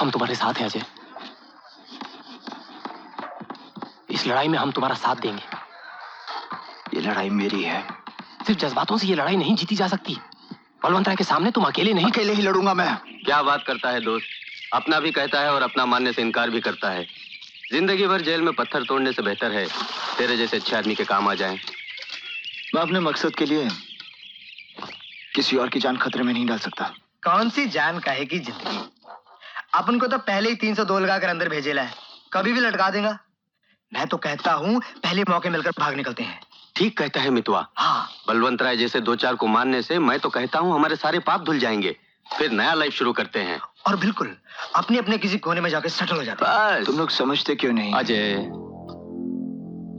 हम तुम्हारे साथ हैं अजय। इस लड़ाई में हम तुम्हारा साथ देंगे। ये लड़ाई मेरी है। सिर्फ जज्बातों से ये लड़ाई नहीं जीती जा सकती। बलवंत राय के सामने तुम अकेले नहीं। अकेले ही लड़ूंगा मैं। क्या बात करता है दोस्त, अपना भी कहता है और अपना मानने से इनकार भी करता है। जिंदगी भर जेल में पत्थर तोड़ने से बेहतर है तेरे जैसे अच्छे आदमी के काम आ जाएं। मैं अपने मकसद के लिए किसी और की जान खतरे में नहीं डाल सकता। कौन सी जान काहे की जिंदगी। अपन को तो पहले ही 302 लगाकर अंदर भेजेला है, कभी भी लटका देगा। मैं तो कहता हूँ पहले मौके मिलकर भाग निकलते हैं। ठीक कहता है मितवा। हाँ, बलवंत राय जैसे 2-4 को मारने से मैं तो कहता हूँ हमारे सारे पाप धुल जाएंगे, फिर नया लाइफ शुरू करते हैं। और बिल्कुल अपने अपने किसी कोने में जाकर सेटल हो जाते हैं। बस। तुम लोग समझते क्यों नहीं? अजय,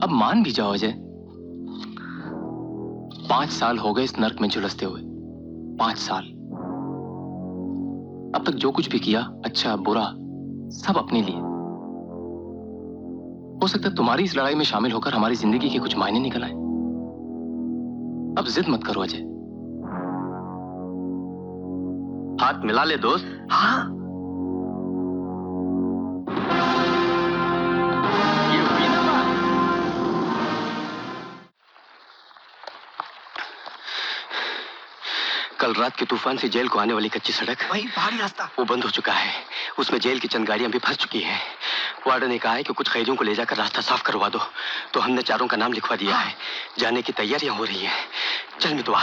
अब मान भी जाओ अजय। 5 साल हो गए इस नर्क में झुलसते हुए। 5 साल। अब तक जो कुछ भी किया, अच्छा बुरा, सब अपने लिए। हो सकता है तुम्हारी इस लड़ाई में शामिल होकर हमारी जिंदगी के कुछ मायने निकल आए। अब जिद मत करो अजय। हाथ मिला ले दोस्त। हाँ, ये हुई ना बात। कल रात के तूफान से जेल को आने वाली कच्ची सड़क, वही पहाड़ी रास्ता, वो बंद हो चुका है। उसमें जेल की चंद गाड़ियां भी फंस चुकी हैं। वार्डन ने कहा है कि कुछ कैदियों को ले जाकर रास्ता साफ करवा दो, तो हमने 4 का नाम लिखवा दिया है। जाने की तैयारियां हो रही हैं। चल मितवा।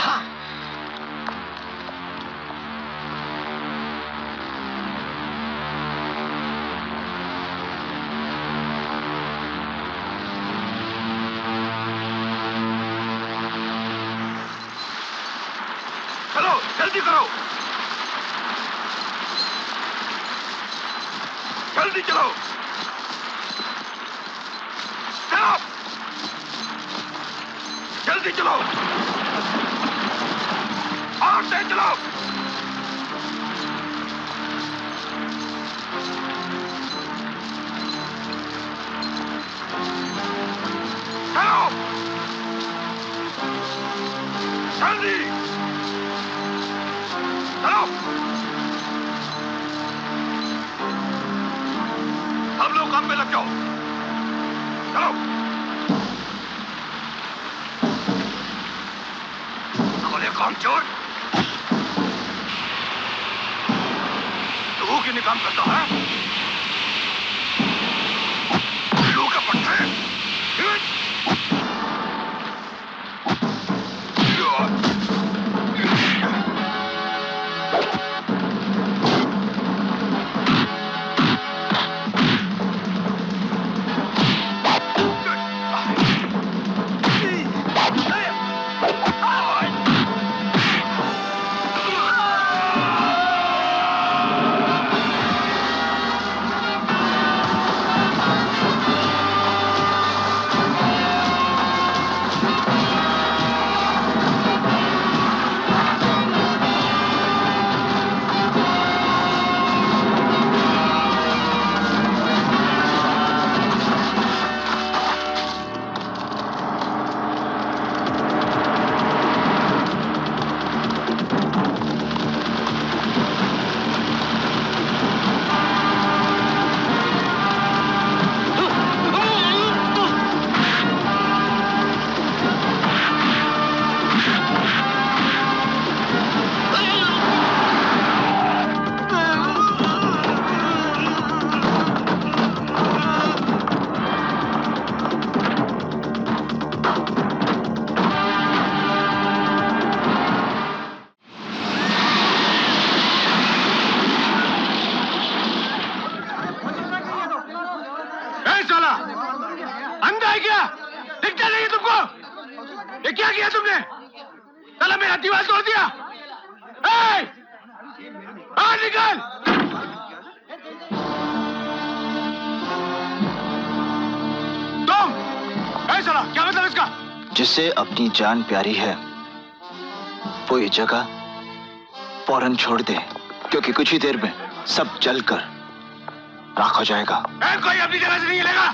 चलो जल्दी करो, जल्दी चलो, चलो, जल्दी चलो, और तेज चलो। चलो, जल्दी चलो। सब लोग काम पे लग जाओ। चलो। बोले काम चोर, तू क्यों नहीं काम करता है? लू के पट्टे। क्या किया तुमने? साला मेरा दीवार तोड़ दिया। बाहर निकल। तुम साला क्या मतलब इसका? जिससे अपनी जान प्यारी है वो ये जगह फौरन छोड़ दे, क्योंकि कुछ ही देर में सब जलकर राख हो जाएगा। कोई अपनी जगह से नहीं हिलेगा।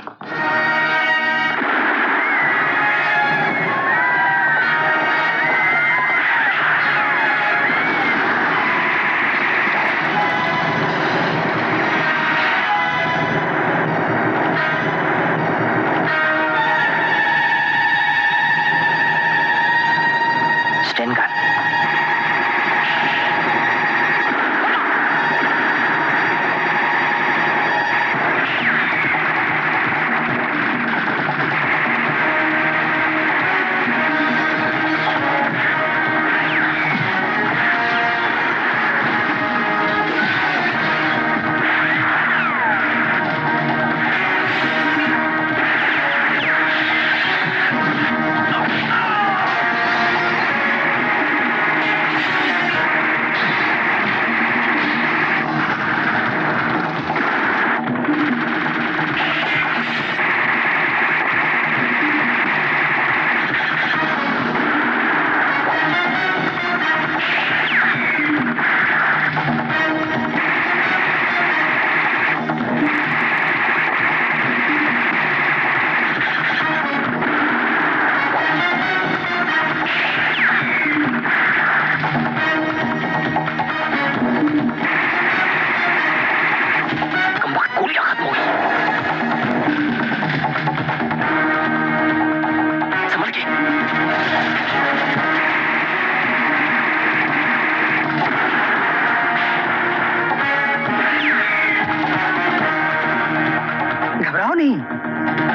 नहीं,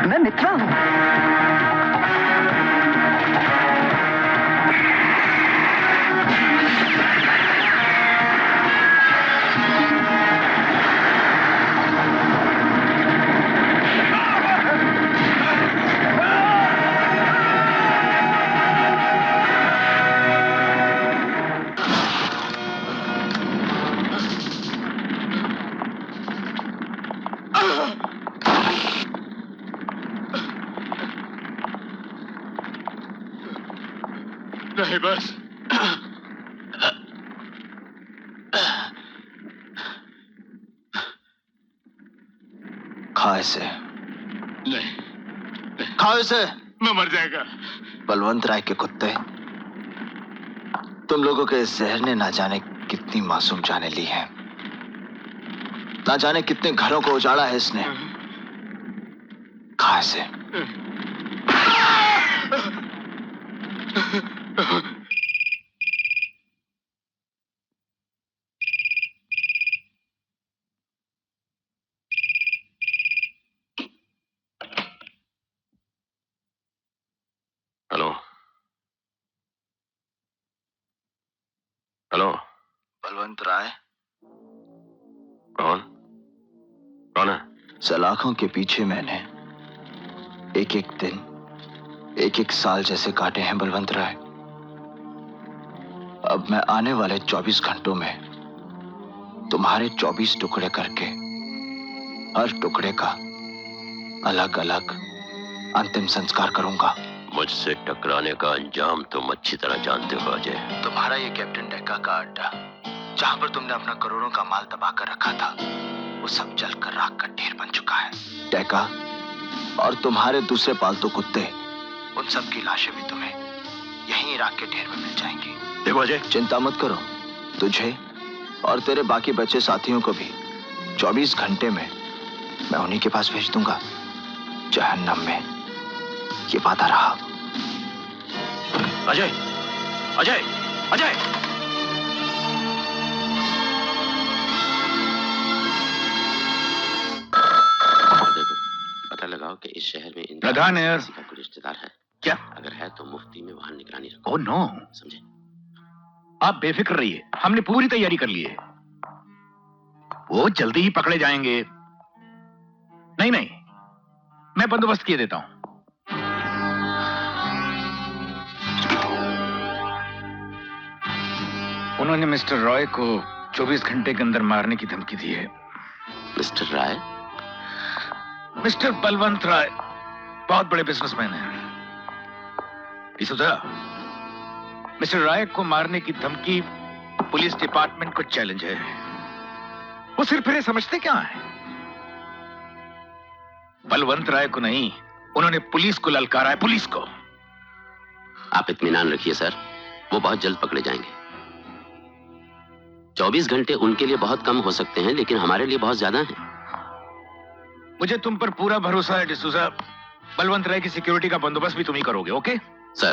मैं मित्रा हूँ। नहीं बस खा इसे, नहीं, खाओ इसे। मैं मर जाएगा। बलवंत राय के कुत्ते, तुम लोगों के इस जहर ने ना जाने कितनी मासूम जानें ली हैं, ना जाने कितने घरों को उजाड़ा है इसने। खा इसे। हेलो हेलो, बलवंत राय, कौन कौन है? सलाखों के पीछे मैंने एक एक दिन, एक एक साल जैसे काटे हैं बलवंत राय। अब मैं आने वाले 24 घंटों में तुम्हारे 24 टुकड़े करके हर टुकड़े का अलग अलग अंतिम संस्कार करूंगा। मुझसे टकराने का अंजाम तुम अच्छी तरह जानते हो अजय। तुम्हारा ये कैप्टन डेक्का का अड्डा, जहां पर तुमने अपना करोड़ों का माल दबा कर रखा था, वो सब जलकर राख का ढेर बन चुका है। डेक्का और तुम्हारे दूसरे पालतू कुत्ते, उन सब की लाशें भी तुम्हें यहीं राख के ढेर में मिल जाएंगी। देखो अजय, चिंता मत करो, तुझे और तेरे बाकी बचे साथियों को भी 24 घंटे में मैं उन्हीं के पास भेज दूंगा। जहन्नम में ये वादा रहा। अजय अजय अजय, देखो पता लगाओ कि इस शहर में प्रधान एयर किसी का कोई रिश्तेदार है क्या? अगर है तो मुफ्ती में वहां निगरानी रखो। ओह नो, समझे? आप बेफिक्र रहिए, हमने पूरी तैयारी कर ली है। वो जल्दी ही पकड़े जाएंगे। नहीं नहीं, मैं बंदोबस्त किए देता हूं। उन्होंने मिस्टर रॉय को 24 घंटे के अंदर मारने की धमकी दी है। मिस्टर राय? मिस्टर बलवंत राय बहुत बड़े बिजनेसमैन हैं। मिस्टर राय को मारने की धमकी पुलिस डिपार्टमेंट को चैलेंज है। वो सिर्फ फिर समझते क्या है? बलवंत राय को नहीं, उन्होंने पुलिस को ललकारा है, पुलिस को। आप इत्मीनान रखिए सर, वो बहुत जल्द पकड़े जाएंगे। 24 घंटे उनके लिए बहुत कम हो सकते हैं, लेकिन हमारे लिए बहुत ज्यादा हैं। मुझे तुम पर पूरा भरोसा है डिसूजा। बलवंत राय की सिक्योरिटी का बंदोबस्त भी तुम ही करोगे, ओके? सर,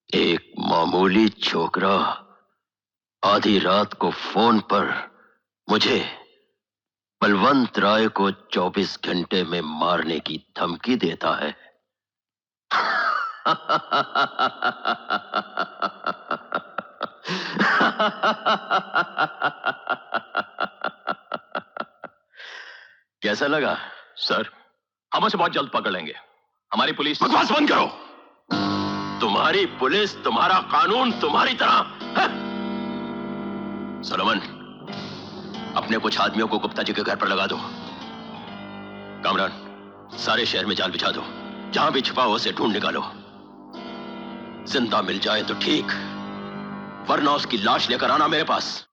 एक मामूली छोकरा आधी रात को फोन पर मुझे बलवंत राय को 24 घंटे में मारने की धमकी देता है। कैसा लगा? सर, हम उसे बहुत जल्द पकड़ लेंगे। हमारी पुलिस... बकवास बंद करो। तुम्हारी पुलिस, तुम्हारा कानून, तुम्हारी तरह है? सोलोमन, अपने कुछ आदमियों को गुप्ता जी के घर पर लगा दो। कामरान, सारे शहर में जाल बिछा दो। जहां भी छुपा हो उसे ढूंढ निकालो। जिंदा मिल जाए तो ठीक, वरना उसकी लाश लेकर आना मेरे पास।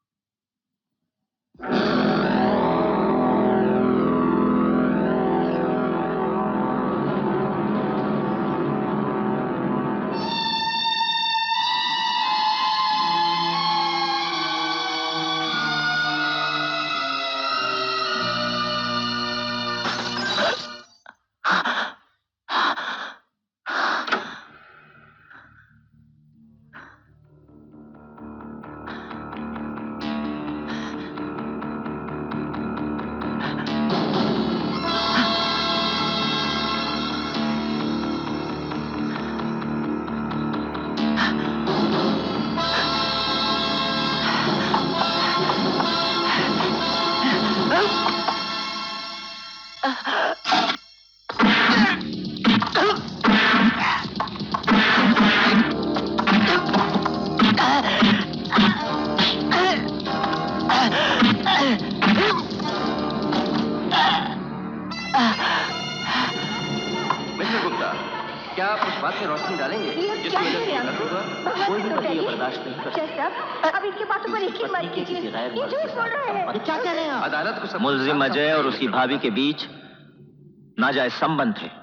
क्या आप उस बात में रोशनी डालेंगे जिसकी वजह से कोई भी पति ये बर्दाश्त नहीं कर सकता? अब इनकी बातों पर यकीन मत कीजिए, ये झूठ बोल रहे हैं। क्या कह रहे हैं आप? अदालत को सब मुल्जिम अजय और उसकी भाभी के बीच नाजायज संबंध थे।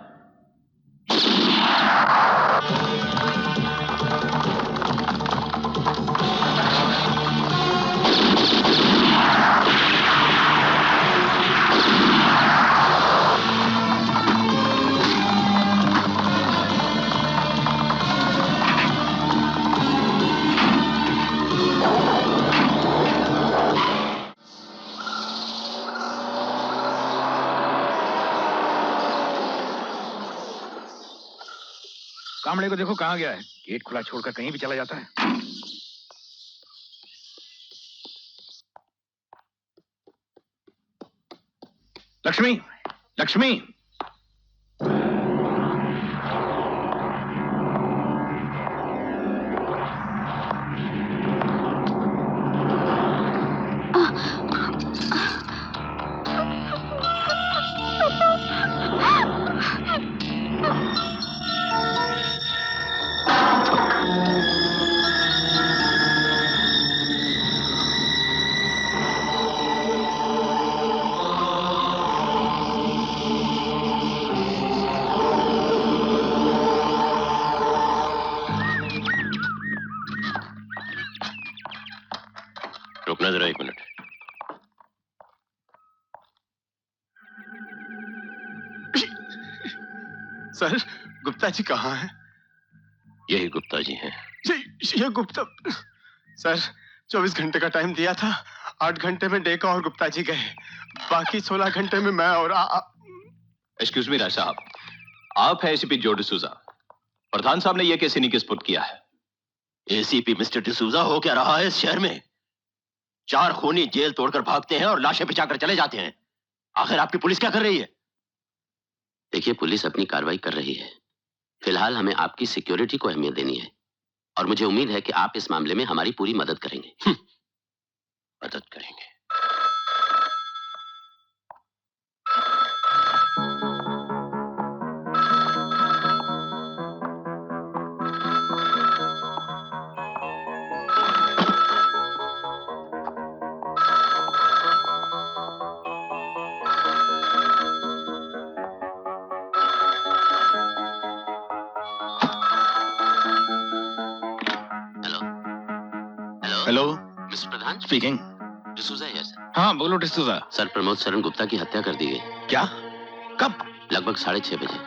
कामड़े को देखो कहाँ गया है, गेट खुला छोड़कर कहीं भी चला जाता है। लक्ष्मी, लक्ष्मी, रुकना जरा 1 मिनट। सर, गुप्ता जी कहाँ हैं? यही गुप्ता जी हैं। ये गुप्ता सर, 24 घंटे का टाइम दिया था, 8 घंटे में डेका और गुप्ता जी गए, बाकी 16 घंटे में मैं और एक्सक्यूज मी राय साहब, आप हैं एसीपी जो डिसूजा। प्रधान साहब ने यह केस इन्हीं के स्पुर्द किया है। एसीपी मिस्टर डिसूजा हो क्या रहा है इस शहर में? 4 खूनी जेल तोड़कर भागते हैं और लाशें बिछाकर चले जाते हैं। आखिर आपकी पुलिस क्या कर रही है? देखिए, पुलिस अपनी कार्रवाई कर रही है। फिलहाल हमें आपकी सिक्योरिटी को अहमियत देनी है और मुझे उम्मीद है कि आप इस मामले में हमारी पूरी मदद करेंगे। मदद करेंगे? हेलो, मिस्टर प्रधान, स्पीकिंग। डिसूजा है सर। हाँ बोलो डिसूजा। सर, प्रमोद शरण गुप्ता की हत्या कर दी गई। क्या? कब? लगभग 6:30 बजे।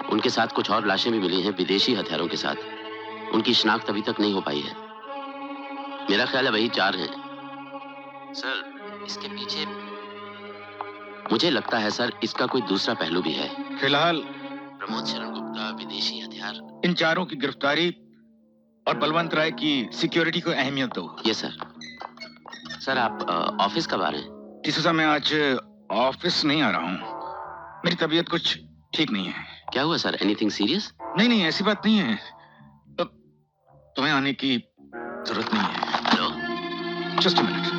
उनके साथ कुछ और लाशें भी मिली हैं, विदेशी हथियारों के साथ। उनकी शिनाख्त अभी तक नहीं हो पाई है। मेरा ख्याल है वही 4 हैं। सर, इसके पीछे मुझे लगता है सर, इसका कोई दूसरा पहलू भी है। फिलहाल प्रमोद शरण गुप्ता, विदेशी हथियार। इन 4 की गिरफ्तारी और बलवंत राय की सिक्योरिटी को अहमियत दो। ये सर। सर, आप ऑफिस कब आ रहे हैं? डिसूजा, मैं आज ऑफिस नहीं आ रहा हूँ। मेरी तबीयत कुछ ठीक नहीं है। क्या हुआ सर? Anything serious? नहीं नहीं, ऐसी बात नहीं है। तुम्हें आने की जरूरत नहीं है। Hello, just a minute.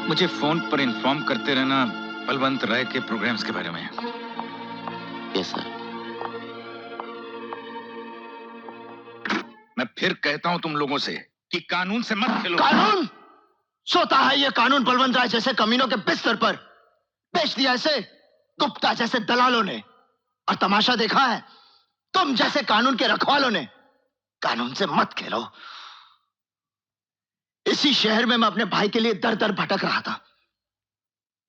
मुझे फोन पर इन्फॉर्म करते रहना बलवंत राय के प्रोग्राम्स के बारे में। Yes sir. मैं फिर कहता हूं तुम लोगों से कि कानून से मत खेलो। कानून सोता है ये कानून बलवंत राय जैसे कमीनों के बिस्तर पर बेच दिया इसे गुप्ता जैसे दलालों ने, और तमाशा देखा है तुम जैसे कानून के रखवालों ने। कानून से मत खेलो। इसी शहर में मैं अपने भाई के लिए दर दर भटक रहा था,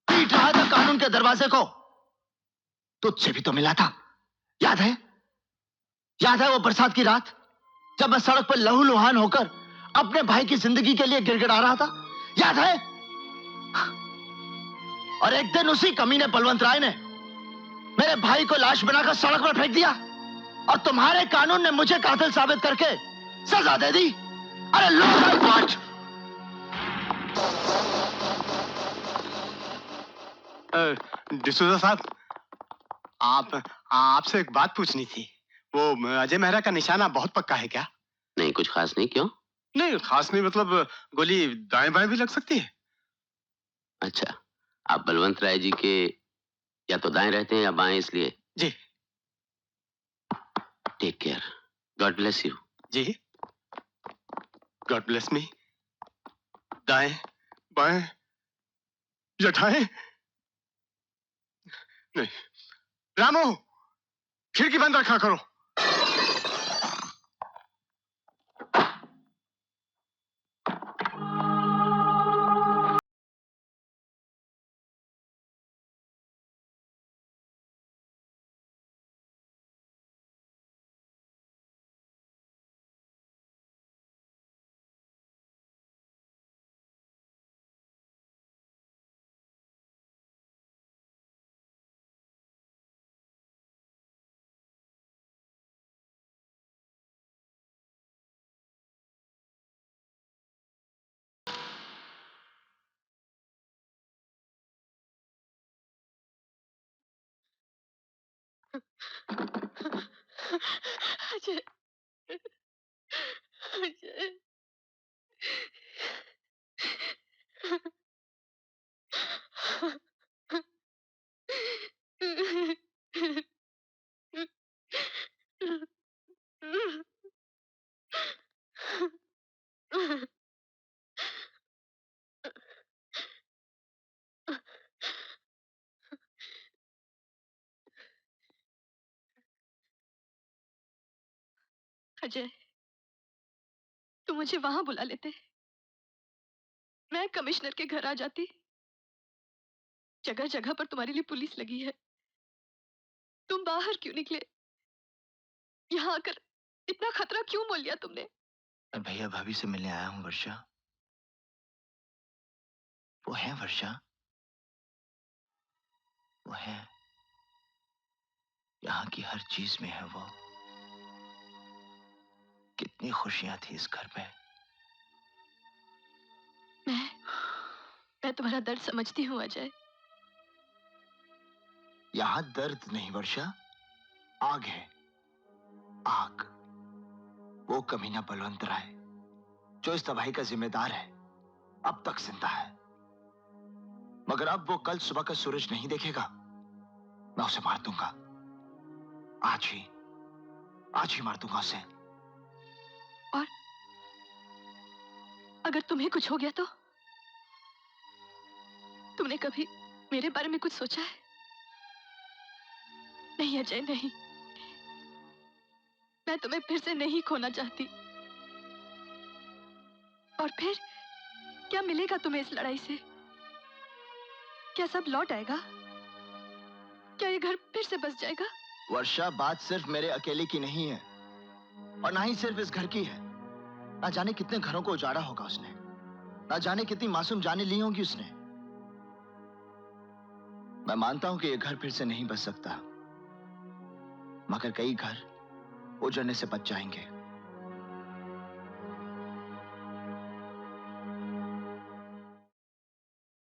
पीट रहा था कानून के दरवाजे को। तुझसे भी तो मिला था, याद है? याद है वो बरसात की रात जब मैं सड़क पर लहूलुहान होकर अपने भाई की जिंदगी के लिए गिड़गिड़ा रहा था? याद है? और एक दिन उसी कमीने बलवंत राय ने मेरे भाई को लाश बनाकर सड़क पर फेंक दिया, और तुम्हारे कानून ने मुझे कातिल साबित करके सजा दे दी। अरे लो डिसूजा साहब, आपसे एक बात पूछनी थी। वो अजय मेहरा का निशाना बहुत पक्का है क्या? नहीं, कुछ खास नहीं। क्यों? नहीं, खास नहीं मतलब गोली दाएं बाएं भी लग सकती है। अच्छा, आप बलवंत राय जी के या तो दाएं रहते हैं या बाएं, इसलिए। जी take care, God bless you. जी, गॉड ब्लेस मी। दाएं बाएं जठाएं नहीं। रामू, खिड़की बंद रखा करो। अजय, अजय, अजय, तुम मुझे वहां बुला लेते, मैं कमिश्नर के घर आ जाती। जगह जगह पर तुम्हारे लिए पुलिस लगी है, तुम बाहर क्यों निकले? यहाँ आकर इतना खतरा क्यों मोल लिया तुमने? मैं भैया भाभी से मिलने आया हूँ वर्षा। वो है वर्षा, वो है। यहाँ की हर चीज में है वो। कितनी खुशियां थी इस घर में। मैं तुम्हारा दर्द समझती हूँ अजय। यहाँ दर्द नहीं वर्षा, आग है, आग। वो कमीना बलवंत राय जो इस तबाही का जिम्मेदार है, अब तक जिंदा है। मगर अब वो कल सुबह का सूरज नहीं देखेगा, मैं उसे मार दूंगा। आज ही मार दूंगा उसे। और अगर तुम्हें कुछ हो गया तो? तुमने कभी मेरे बारे में कुछ सोचा है? नहीं अजय, नहीं। मैं तुम्हें फिर से नहीं खोना चाहती। और फिर क्या मिलेगा तुम्हें इस लड़ाई से? क्या सब लौट आएगा? क्या ये घर फिर से बस जाएगा? वर्षा, बात सिर्फ मेरे अकेले की नहीं है, और ना ही सिर्फ इस घर की है। ना जाने कितने घरों को उजाड़ा होगा उसने, ना जाने कितनी मासूम जानें ली होंगी उसने। मैं मानता हूं कि यह घर फिर से नहीं बच सकता, मगर कई घर उजड़ने से बच जाएंगे।